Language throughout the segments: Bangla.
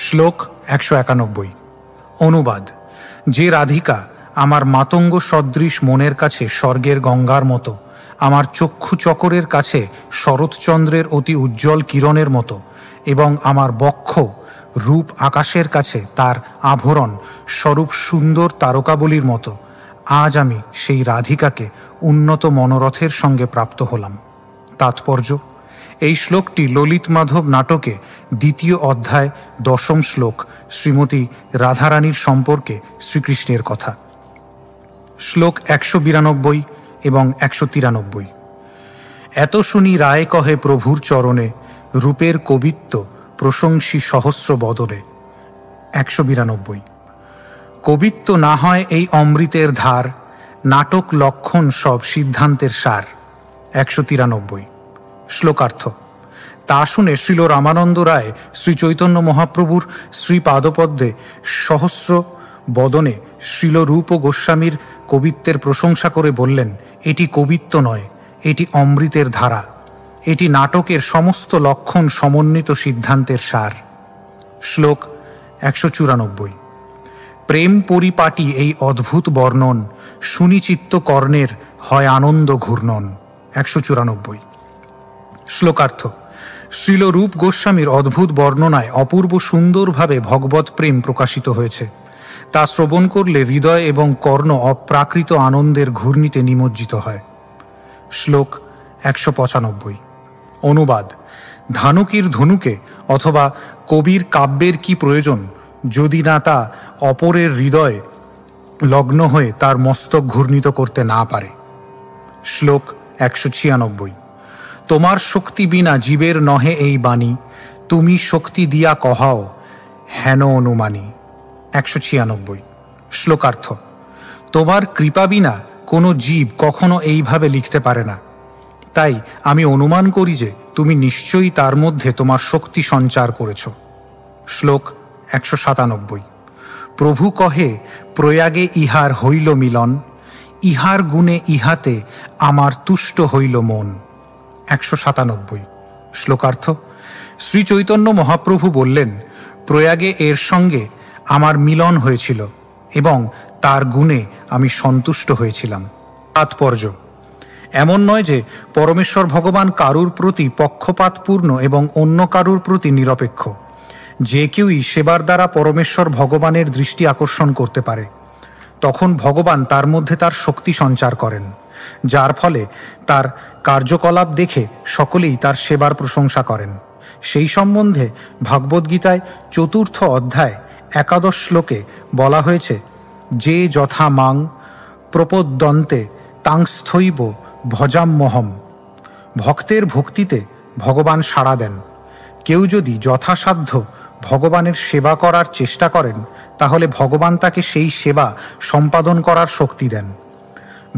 শ্লোক 191। অনুবাদ। যে রাধিকা আমার মাতঙ্গ সদৃশ মনের কাছে স্বর্গের গঙ্গার মতো, আমার চক্ষু চকরের কাছে শরৎচন্দ্রের অতি উজ্জ্বল কিরণের মতো, এবং আমার বক্ষ রূপ আকাশের কাছে তার আভরণ স্বরূপ সুন্দর তারকাবলীর মতো, আজ আমি সেই রাধিকাকে উন্নত মনোরথের সঙ্গে প্রাপ্ত হলাম। তাৎপর্য: এই শ্লোকটি ললিত মাধব নাটকে 2য় অধ্যায় 10ম শ্লোক শ্রীমতী রাধারানীর সম্পর্কে শ্রীকৃষ্ণের কথা। শ্লোক 192 এবং 193। এত শুনি রায় কহে প্রভুর চরণে, রূপের কবিত্ব প্রশংসী সহস্র বদনে। 192। কবিত্ব না হয় এই অমৃতের ধার, নাটক লক্ষণ সব সিদ্ধান্তের সার। 193। শ্লোকার্থ। তা শুনে শ্রীল রামানন্দ রায় শ্রীচৈতন্য মহাপ্রভুর শ্রীপাদপদ্মে সহস্র বদনে শ্রীল রূপ গোস্বামীর কবিত্বের প্রশংসা করে বললেন, এটি কবিত্ব নয়, এটি অমৃতের ধারা, এটি নাটকের সমস্ত লক্ষণ সমন্বিত সিদ্ধান্তের সার। শ্লোক 194। প্রেম পরিপাটি এই অদ্ভুত বর্ণন, সুনিচিত্ত কর্ণের হয় আনন্দ ঘূর্ণন। 194। শ্লোকার্থ। শ্রীল রূপ গোস্বামীর অদ্ভুত বর্ণনায় অপূর্ব সুন্দরভাবে ভগবৎ প্রেম প্রকাশিত হয়েছে। তা শ্রবণ করলে হৃদয় এবং কর্ণ অপ্রাকৃত আনন্দের ঘূর্ণিতে নিমজ্জিত হয়। শ্লোক 195। অনুবাদ। ধানুকীর ধনুকে অথবা কবির কাব্যের কি প্রয়োজন, যদি না তা অপরের হৃদয় লগ্ন হয়ে তার মস্তক ঘূর্ণিত করতে না পারে। শ্লোক 196। তোমার শক্তি বিনা জীবের নহে এই বাণী, তুমি শক্তি দিয়া কহাও হেন অনুমানী। 196। শ্লোকার্থ। তোমার কৃপা বিনা কোনো জীব কখনো এইভাবে লিখতে পারে না, তাই আমি অনুমান করি যে তুমি নিশ্চয়ই তার মধ্যে তোমার শক্তি সঞ্চার করেছ। শ্লোক 197। প্রভু কহে প্রয়াগে ইহার হইল মিলন, ইহার গুণে ইহাতে আমার তুষ্ট হইল মন। 197। শ্লোকার্থ। শ্রী চৈতন্য মহাপ্রভু বললেন, প্রয়াগে এর সঙ্গে আমার মিলন হয়েছিল এবং তার গুণে আমি সন্তুষ্ট হয়েছিলাম। তাৎপর্য: এমন নয় যে পরমেশ্বর ভগবান কারুর প্রতি পক্ষপাতপূর্ণ এবং অন্য কারুর প্রতি নিরপেক্ষ। যে কেউই সেবার দ্বারা পরমেশ্বর ভগবানের দৃষ্টি আকর্ষণ করতে পারে, তখন ভগবান তার মধ্যে তার শক্তি সঞ্চার করেন, যার ফলে তার কার্যকলাপ দেখে সকলেই তার সেবার প্রশংসা করেন। সেই সম্বন্ধে ভগবদ্গীতায় 4র্থ অধ্যায় 11 শ্লোকে বলা হয়েছে, যে যথা মাং প্রপদ্যন্তে তাংস্থৈব ভজাম্যহম। ভক্তের ভক্তিতে ভগবান সাড়া দেন। কেউ যদি যথাসাধ্য ভগবানের সেবা করার চেষ্টা করেন, তাহলে ভগবান তাকে সেই সেবা সম্পাদন করার শক্তি দেন।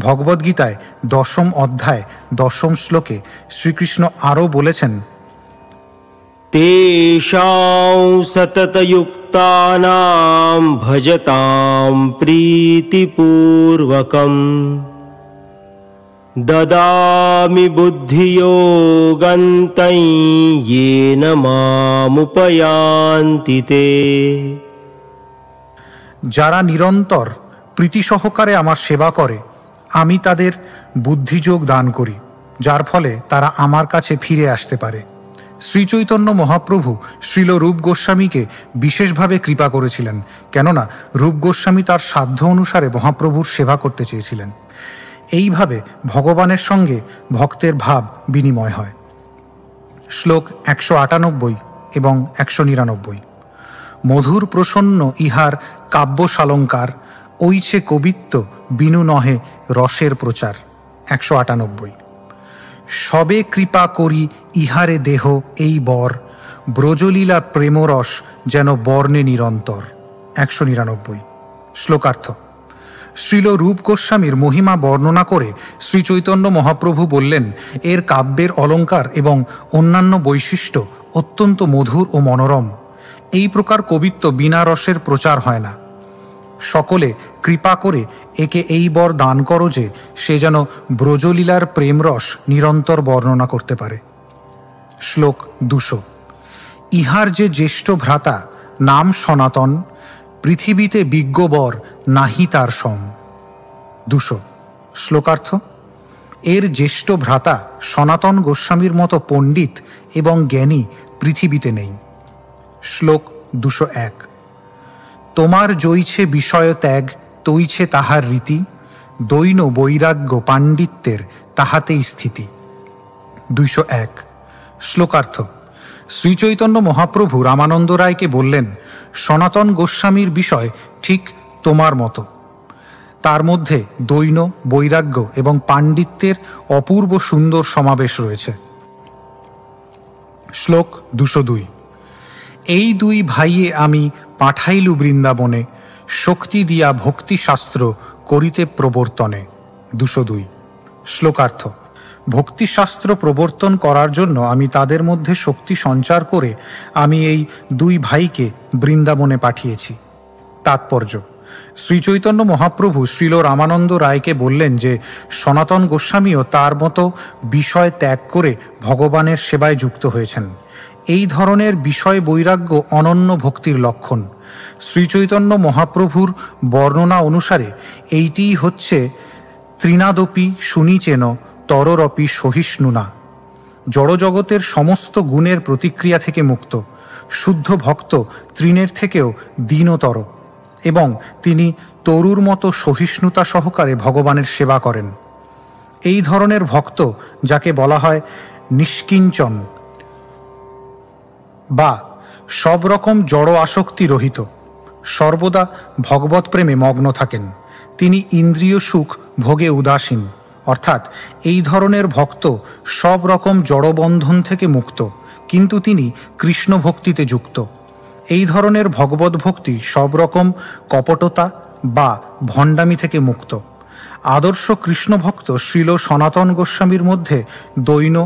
ভগবদ্গীতায় 10ম অধ্যায় 10ম শ্লোকে শ্রীকৃষ্ণ আরও বলেছেন, তেষাং সততযুক্তানাং ভজতাম প্রীতিপূর্বকম, দদামি বুদ্ধিযোগন্तं येन মামুপয়ান্তি তে। যারা নিরন্তর প্রীতি সহকারে আমার সেবা করে, আমি তাদের বুদ্ধিযোগ দান করি, যার ফলে তারা আমার কাছে ফিরে আসতে পারে। শ্রীচৈতন্য মহাপ্রভু শ্রীল রূপ গোস্বামীকে বিশেষভাবে কৃপা করেছিলেন, কেননা রূপ গোস্বামী তার সাধ্য অনুসারে মহাপ্রভুর সেবা করতে চেয়েছিলেন। এইভাবে ভগবানের সঙ্গে ভক্তের ভাব বিনিময় হয়। শ্লোক 198 এবং 199। মধুর প্রসন্ন ইহার কাব্যশালঙ্কার, ওইছে কবিত্ব বিনু নহে রসের প্রচার। 198। সবে কৃপা করি ইহারে দেহ এই বর, ব্রজলীলা প্রেমরস যেন বর্ণে নিরন্তর। 199। শ্লোকার্থ। শ্রীল রূপ গোস্বামীর মহিমা বর্ণনা করে শ্রী চৈতন্য মহাপ্রভু বললেন, এর কাব্যের অলঙ্কার এবং অন্যান্য বৈশিষ্ট্য অত্যন্ত মধুর ও মনোরম। এই প্রকার কবিত্ব বিনা রসের প্রচার হয় না। সকলে কৃপা করে একে এই বর দান করো যে সে যেন ব্রজলীলার প্রেমরস নিরন্তর বর্ণনা করতে পারে। শ্লোক 200। ইহার যে জ্যেষ্ঠ ভ্রাতা নাম সনাতন, পৃথিবীতে বিজ্ঞবর নাহি তার সম। 200। শ্লোকার্থ: এর জ্যেষ্ঠ ভ্রাতা সনাতন গোস্বামীর মতো পণ্ডিত এবং জ্ঞানী পৃথিবীতে নেই। শ্লোক 201। তোমার জইছে বিষয় ত্যাগ, তৈছে তাহার রীতি, দৈন বৈরাগ্য পাণ্ডিত্যের তাহাতেই স্থিতি। 201। শ্লোকার্থ: শ্রীচৈতন্য মহাপ্রভু রামানন্দ রায়কে বললেন, সনাতন গোস্বামীর বিষয় ঠিক তোমার মতো। তার মধ্যে দৈন, বৈরাগ্য এবং পাণ্ডিত্যের অপূর্ব সুন্দর সমাবেশ রয়েছে। শ্লোক 202। এই দুই ভাইয়ে আমি পাঠাইলু বৃন্দাবনে, শক্তি দিয়া ভক্তিশাস্ত্র করিতে প্রবর্তনে। 202। শ্লোকার্থ: ভক্তিশাস্ত্র প্রবর্তন করার জন্য আমি তাদের মধ্যে শক্তি সঞ্চার করে আমি এই দুই ভাইকে বৃন্দাবনে পাঠিয়েছি। তাৎপর্য: শ্রীচৈতন্য মহাপ্রভু শ্রীল রামানন্দ রায়কে বললেন যে সনাতন গোস্বামীও তার মতো বিষয় ত্যাগ করে ভগবানের সেবায় যুক্ত হয়েছেন। এই ধরনের বিষয় বৈরাগ্য অনন্য ভক্তির লক্ষণ। শ্রীচৈতন্য মহাপ্রভুর বর্ণনা অনুসারে এইটিই হচ্ছে তৃণাদপি শুনিচেন তররপি সহিষ্ণুনা। জড়জগতের সমস্ত গুণের প্রতিক্রিয়া থেকে মুক্ত, শুদ্ধ ভক্ত তৃণের থেকেও দীনতর এবং তিনি তরুর মতো সহিষ্ণুতা সহকারে ভগবানের সেবা করেন। এই ধরনের ভক্ত, যাকে বলা হয় নিষ্কিঞ্চন বা সব রকম জড় আসক্তি রহিত, সর্বদা ভগবৎ প্রেমে মগ্ন থাকেন। তিনি ইন্দ্রিয় সুখ ভোগে উদাসীন, অর্থাৎ এই ধরনের ভক্ত সব রকম জড়বন্ধন থেকে মুক্ত, কিন্তু তিনি কৃষ্ণ ভক্তিতে যুক্ত। এই ধরনের ভগবত ভক্তি সব রকম কপটতা বা ভণ্ডামি থেকে মুক্ত। আদর্শ কৃষ্ণ ভক্ত শ্রীল সনাতন গোস্বামীর মধ্যে দৈন,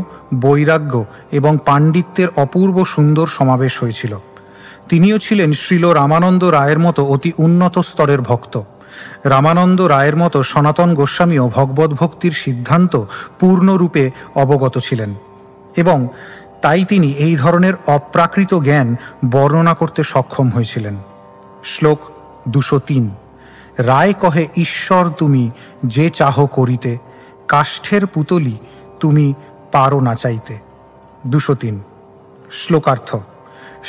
বৈরাগ্য এবং পাণ্ডিত্যের অপূর্ব সুন্দর সমাবেশ হয়েছিল। তিনিও ছিলেন শ্রীল রামানন্দ রায়ের মতো অতি উন্নত স্তরের ভক্ত। রামানন্দ রায়ের মতো সনাতন গোস্বামীও ভগবত ভক্তির সিদ্ধান্ত পূর্ণরূপে অবগত ছিলেন এবং তাই তিনি এই ধরনের অপ্রাকৃত জ্ঞান বর্ণনা করতে সক্ষম হয়েছিলেন। শ্লোক 203। রায় কহে ঈশ্বর তুমি যে চাহ করিতে, কাষ্ঠের পুতলি তুমি পারো না চাইতে। 203। শ্লোকার্থ: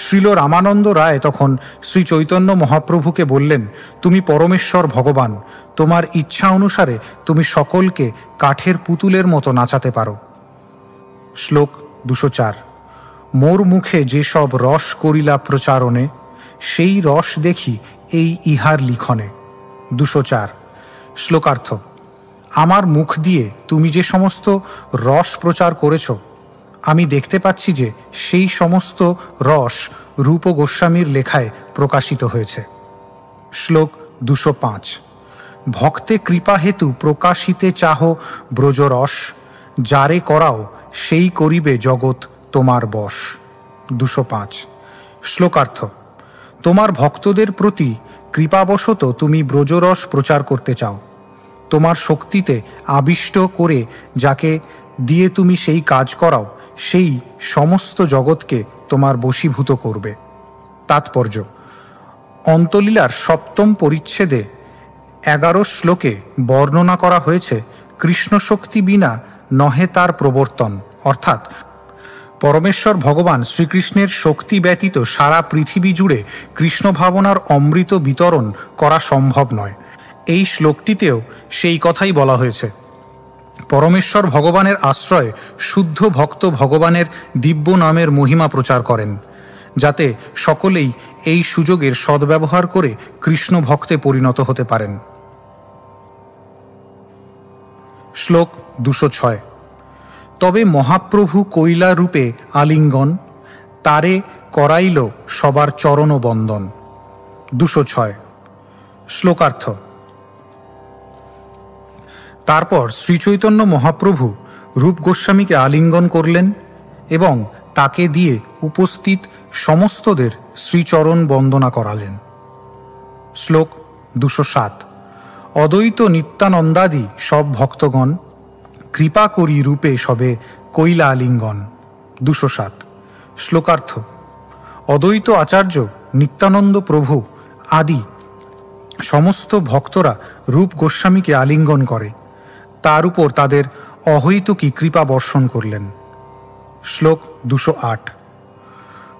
শ্রীল রামানন্দ রায় তখন শ্রী চৈতন্য মহাপ্রভুকে বললেন, তুমি পরমেশ্বর ভগবান, তোমার ইচ্ছা অনুসারে তুমি সকলকে কাঠের পুতুলের মতো নাচাতে পারো। শ্লোক 204। মোর মুখে যেসব রস করিলা প্রচারণে, সেই রস দেখি এই ইহার লিখনে। 204। শ্লোকার্থ: আমার মুখ দিয়ে তুমি যে সমস্ত রস প্রচার করেছ, আমি দেখতে পাচ্ছি যে সেই সমস্ত রস রূপ গোস্বামীর লেখায় প্রকাশিত হয়েছে। শ্লোক 205। ভক্তে কৃপা হেতু প্রকাশিতে চাহ ব্রজরস, যারে করাও সেই করিবে জগৎ তোমার বশ। 205। শ্লোকার্থ: তোমার ভক্তদের প্রতি কৃপাবশত তুমি ব্রজরস প্রচার করতে চাও। তোমার শক্তিতে আবিষ্ট করে যাকে দিয়ে তুমি সেই কাজ করাও, সেই সমস্ত জগৎকে তোমার বশীভূত করবে। তাৎপর্য: অন্তলীলার 7ম পরিচ্ছেদে 11 শ্লোকে বর্ণনা করা হয়েছে কৃষ্ণ শক্তি বিনা নহে তার প্রবর্তন, অর্থাৎ পরমেশ্বর ভগবান শ্রীকৃষ্ণের শক্তি ব্যতীত সারা পৃথিবী জুড়ে কৃষ্ণ ভাবনার অমৃত বিতরণ করা সম্ভব নয়। এই শ্লোকটিতেও সেই কথাই বলা হয়েছে। পরমেশ্বর ভগবানের আশ্রয়ে শুদ্ধ ভক্ত ভগবানের দিব্য নামের মহিমা প্রচার করেন, যাতে সকলেই এই সুযোগের সদ্ব্যবহার করে কৃষ্ণ ভক্তে পরিণত হতে পারেন। শ্লোক 206। তবে মহাপ্রভু কৈলা রূপে আলিঙ্গন, তারে করাইল সবার চরণ বন্দন। 206। শ্লোকার্থ: তারপর শ্রীচৈতন্য মহাপ্রভু রূপ গোস্বামীকে আলিঙ্গন করলেন এবং তাকে দিয়ে উপস্থিত সমস্তদের শ্রীচরণ বন্দনা করালেন। শ্লোক 207। অদ্বৈত নিত্যানন্দাদি সব ভক্তগণ, কৃপা করি রূপে সবে কৈলা আলিঙ্গন। 207। শ্লোকার্থ: অদ্বৈত আচার্য নিত্যানন্দ প্রভু আদি সমস্ত ভক্তরা রূপ গোস্বামীকে আলিঙ্গন করে, তার উপর তাদের অহৈতুকী কৃপা বর্ষণ করলেন। শ্লোক 208।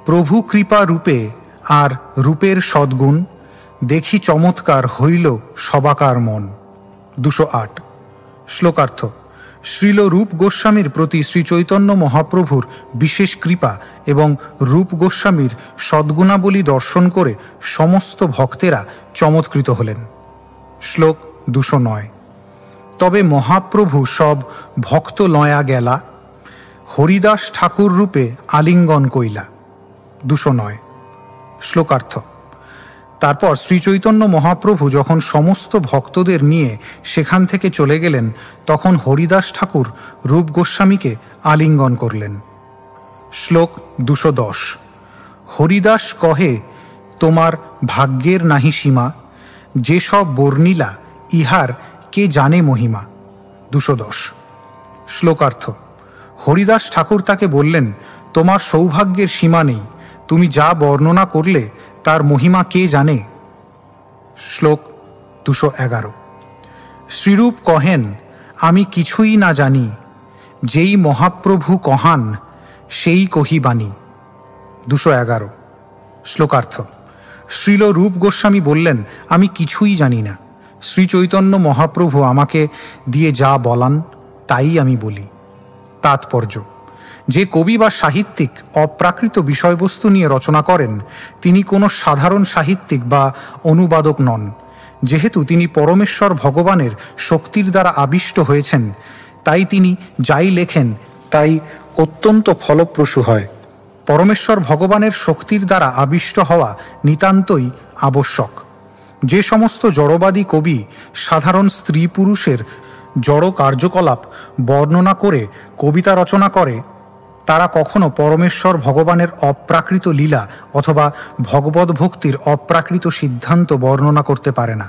প্রভু কৃপা রূপে আর রূপের সদ্গুণ, দেখি চমৎকার হইল সবাকার মন। 208। শ্লোকার্থ। শ্রীল রূপ গোস্বামীর প্রতি শ্রী চৈতন্য মহাপ্রভুর বিশেষ কৃপা এবং রূপ গোস্বামীর সদ্গুণাবলী দর্শন করে সমস্ত ভক্তেরা চমৎকৃত হলেন। শ্লোক 209। তবে মহাপ্রভু সব ভক্ত লয়া গেলা, হরিদাস ঠাকুর রূপে আলিঙ্গন কইলা। 209। শ্লোকার্থ। তারপর শ্রী চৈতন্য মহাপ্রভু যখন সমস্ত ভক্তদের নিয়ে সেখান থেকে চলে গেলেন, তখন হরিদাস ঠাকুর রূপ গোস্বামীকে আলিঙ্গন করলেন। শ্লোক 210। হরিদাস কহে তোমার ভাগ্যের নাহি সীমা, যেসব বর্ণিলা ইহার কে জানে মহিমা। 210। শ্লোকার্থ। হরিদাস ঠাকুর তাকে বললেন, তোমার সৌভাগ্যের সীমা নেই, তুমি যা বর্ণনা করলে তার মহিমা কে জানে। শ্লোক 211। শ্রীরূপ কহেন আমি কিছুই না জানি, যেই মহাপ্রভু কহান সেই কহিবাণী। 211। শ্লোকার্থ। শ্রীল রূপ গোস্বামী বললেন, আমি কিছুই জানি না, শ্রী চৈতন্য মহাপ্রভু আমাকে দিয়ে যা বলান তাই আমি বলি। তাৎপর্য। যে কবি বা সাহিত্যিক অপ্রাকৃত বিষয়বস্তু নিয়ে রচনা করেন, তিনি কোনো সাধারণ সাহিত্যিক বা অনুবাদক নন। যেহেতু তিনি পরমেশ্বর ভগবানের শক্তির দ্বারা আবিষ্ট হয়েছেন, তাই তিনি যাই লেখেন তাই অত্যন্ত ফলপ্রসূ হয়। পরমেশ্বর ভগবানের শক্তির দ্বারা আবিষ্ট হওয়া নিতান্তই আবশ্যক। যে সমস্ত জড়বাদী কবি সাধারণ স্ত্রী পুরুষের জড় কার্যকলাপ বর্ণনা করে কবিতা রচনা করে, তারা কখনো পরমেশ্বর ভগবানের অপ্রাকৃত লীলা অথবা ভগবদ্ ভক্তির অপ্রাকৃত সিদ্ধান্ত বর্ণনা করতে পারে না।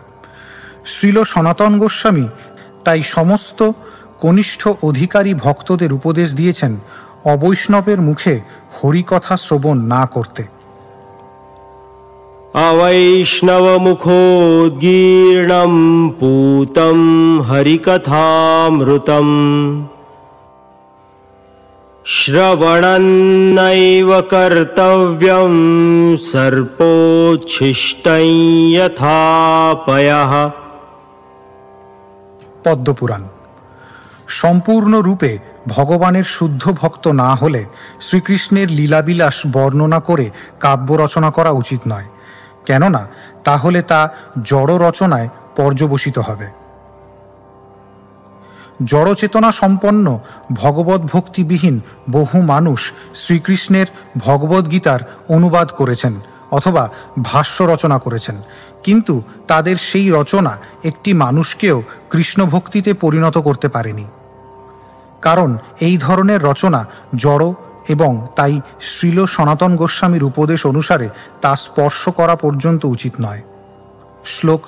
শ্রীল সনাতন গোস্বামী তাই সমস্ত কনিষ্ঠ অধিকারী ভক্তদের উপদেশ দিয়েছেন অবৈষ্ণবের মুখে হরিকথা শ্রবণ না করতে। অবৈষ্ণবমুখোদ্গীর্ণম পূতম হরিকথামৃতম শ্রবণন্নৈব কর্তব্যম সর্পোচ্ছিষ্টং যথা পয়ঃ। পদ্মপুরাণ। সম্পূর্ণরূপে ভগবানের শুদ্ধ ভক্ত না হলে শ্রীকৃষ্ণের লীলাবিলাস বর্ণনা করে কাব্য রচনা করা উচিত নয়, কেননা তাহলে তা জড় রচনায় পর্যবসিত হবে। জড়চেতনা সম্পন্ন ভগবত ভক্তিবিহীন বহু মানুষ শ্রীকৃষ্ণের ভগবদ্গীতার অনুবাদ করেছেন অথবা ভাষ্য রচনা করেছেন, কিন্তু তাদের সেই রচনা একটি মানুষকেও কৃষ্ণ ভক্তিতে পরিণত করতে পারেনি। কারণ এই ধরনের রচনা জড় এবং তাই শ্রীল সনাতন গোস্বামীর উপদেশ অনুসারে তা স্পর্শ করা পর্যন্ত উচিত নয়। শ্লোক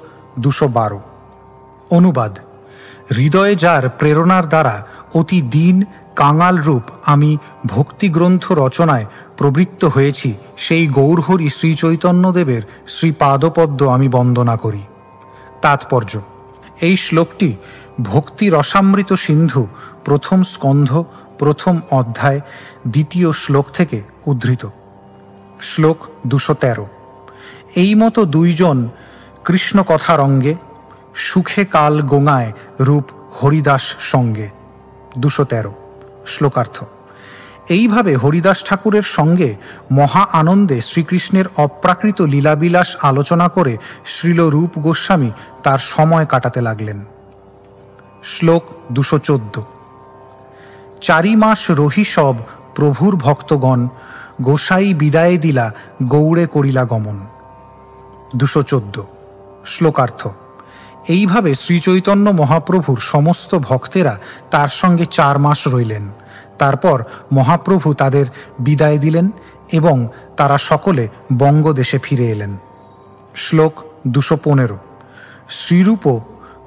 212। অনুবাদ। হৃদয়ে যার প্রেরণার দ্বারা অতি দীন কাঙাল রূপ আমি ভক্তিগ্রন্থ রচনায় প্রবৃত্ত হয়েছি, সেই গৌরহরি শ্রীচৈতন্যদেবের শ্রীপাদপদ্ম আমি বন্দনা করি। তাৎপর্য। এই শ্লোকটি ভক্তি রসামৃত সিন্ধু প্রথম স্কন্ধ প্রথম অধ্যায় দ্বিতীয় শ্লোক থেকে উদ্ধৃত। শ্লোক 213। এই মতো দুইজন কৃষ্ণ কথারঙ্গে সুখে কাল গোঙায় রূপ হরিদাস সঙ্গে। 213। শ্লোকার্থ। এইভাবে হরিদাস ঠাকুরের সঙ্গে মহা আনন্দে শ্রীকৃষ্ণের অপ্রাকৃত লীলাবিলাস আলোচনা করে শ্রীল রূপ গোস্বামী তার সময় কাটাতে লাগলেন। শ্লোক 214। 4 মাস রহি সব প্রভুর ভক্তগণ, গোসাই বিদায় দিলা গৌড়ে করিলা গমন। 214। শ্লোকার্থ। এইভাবে শ্রীচৈতন্য মহাপ্রভুর সমস্ত ভক্তেরা তার সঙ্গে 4 মাস রইলেন। তারপর মহাপ্রভু তাদের বিদায় দিলেন এবং তারা সকলে বঙ্গদেশে ফিরে এলেন। শ্লোক 215। শ্রীরূপ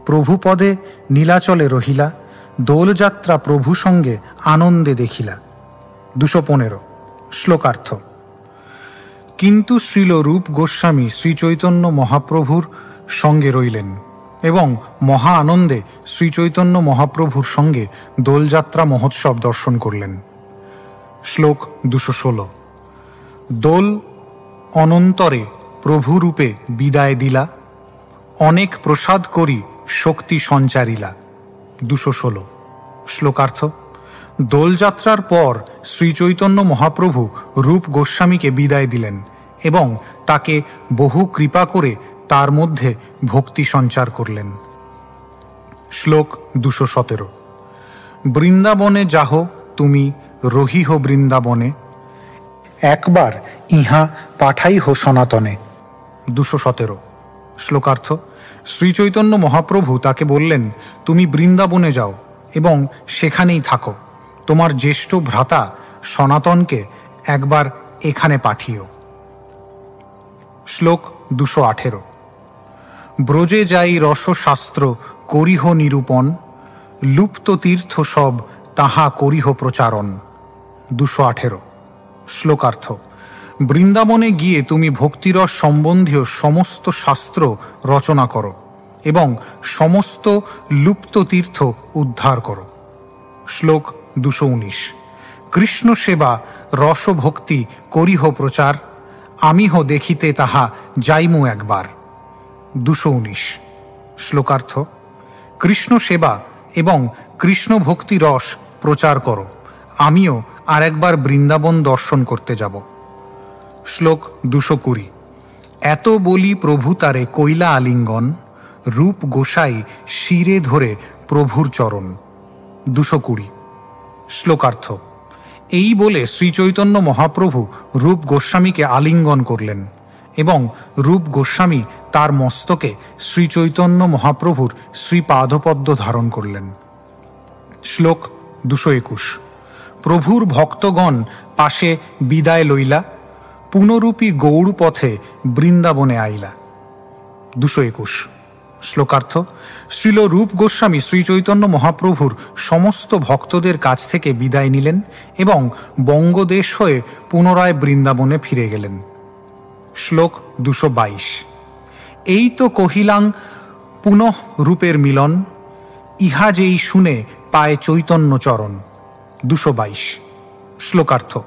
প্রভুপদে নীলাচলে রহিলা, দোলযাত্রা প্রভু সঙ্গে আনন্দে দেখিলা। 215। শ্লোকার্থ। কিন্তু শ্রীল রূপ গোস্বামী শ্রীচৈতন্য মহাপ্রভুর সঙ্গে রইলেন এবং মহা আনন্দে শ্রীচৈতন্য মহাপ্রভুর সঙ্গে দোলযাত্রা মহোৎসব দর্শন করলেন। শ্লোক 216। দোল অনন্তরে প্রভুরূপে বিদায় দিলা, অনেক প্রসাদ করি শক্তি সঞ্চারিলা। 216। শ্লোকার্থ। দোলযাত্রার পর শ্রীচৈতন্য মহাপ্রভু রূপ গোস্বামীকে বিদায় দিলেন এবং তাকে বহু কৃপা করে তার মধ্যে ভক্তি সঞ্চার করলেন। শ্লোক 217। বৃন্দাবনে যাহ তুমি রহিহ বৃন্দাবনে, একবার ইহা পাঠাইহ সনাতনে। 217। শ্লোকার্থ। শ্রীচৈতন্য মহাপ্রভু তাকে বললেন, তুমি বৃন্দাবনে যাও এবং সেখানেই থাকো, তোমার জ্যেষ্ঠ ভ্রাতা সনাতনকে একবার এখানে পাঠিও। শ্লোক 218। ব্রজে যাই রসশাস্ত্র করিহ নিরূপণ, লুপ্ত তীর্থ সব তাহা করিহ প্রচারণ। 218। শ্লোকার্থ। বৃন্দাবনে গিয়ে তুমি ভক্তিরস সম্বন্ধীয় সমস্ত শাস্ত্র রচনা করো এবং সমস্ত লুপ্ত তীর্থ উদ্ধার করো। শ্লোক 219। কৃষ্ণ সেবা রসভক্তি করিহ প্রচার, আমিহ দেখিতে তাহা যাইমু একবার। 219। শ্লোকার্থ। কৃষ্ণ সেবা এবং কৃষ্ণ ভক্তি রস প্রচার করো, আমিও আর একবার বৃন্দাবন দর্শন করতে যাব। শ্লোক 220। এত বলি প্রভু তারে কইলা আলিঙ্গন, রূপ গোসাই শিরে ধরে প্রভুর চরণ। 220। শ্লোকার্থ। এই বলে শ্রীচৈতন্য মহাপ্রভু রূপ গোস্বামীকে আলিঙ্গন করলেন এবং রূপ গোস্বামী তার মস্তকে শ্রীচৈতন্য মহাপ্রভুর শ্রীপাদপদ্ম ধারণ করলেন। শ্লোক 221। প্রভুর ভক্তগণ পাশে বিদায় লইলা, পুনরূপী গৌড় পথে বৃন্দাবনে আইলা। 221। শ্লোকার্থ। শ্রীল রূপ গোস্বামী শ্রীচৈতন্য মহাপ্রভুর সমস্ত ভক্তদের কাছ থেকে বিদায় নিলেন এবং বঙ্গদেশ হয়ে পুনরায় বৃন্দাবনে ফিরে গেলেন। শ্লোক 222। এই তো কহিলাং পুনঃ রূপের মিলন, ইহা যেই শুনে পায় চৈতন্য চরণ। 222। শ্লোকার্থ।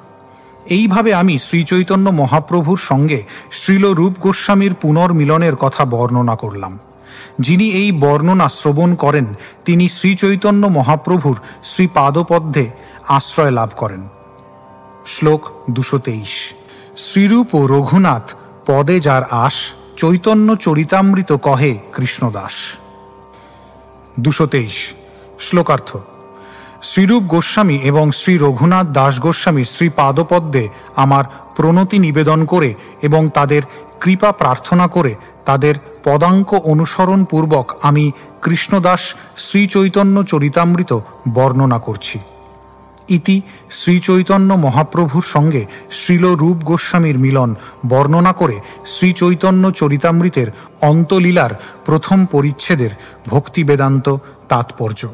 এইভাবে আমি শ্রীচৈতন্য মহাপ্রভুর সঙ্গে শ্রীল রূপ গোস্বামীর পুনর্মিলনের কথা বর্ণনা করলাম। যিনি এই বর্ণনা শ্রবণ করেন তিনি শ্রীচৈতন্য মহাপ্রভুর শ্রীপাদপদ্মে আশ্রয় লাভ করেন। শ্লোক 223। শ্রীরূপ ও রঘুনাথ পদে যার আস, চৈতন্য চরিতামৃত কহে কৃষ্ণদাস। 223। শ্লোকার্থ। শ্রীরূপ গোস্বামী এবং শ্রী রঘুনাথ দাস গোস্বামীর শ্রীপাদপদ্মে আমার প্রণতি নিবেদন করে এবং তাদের কৃপা প্রার্থনা করে তাদের পদাঙ্ক অনুসরণ পূর্বক আমি কৃষ্ণদাস শ্রীচৈতন্য চরিতামৃত বর্ণনা করছি। ইতি শ্রীচৈতন্য মহাপ্রভুর সঙ্গে শ্রীল রূপ গোস্বামীর মিলন বর্ণনা করে শ্রীচৈতন্য চরিতামৃতের অন্তলীলার প্রথম পরিচ্ছেদের ভক্তি বেদান্ত তাৎপর্য।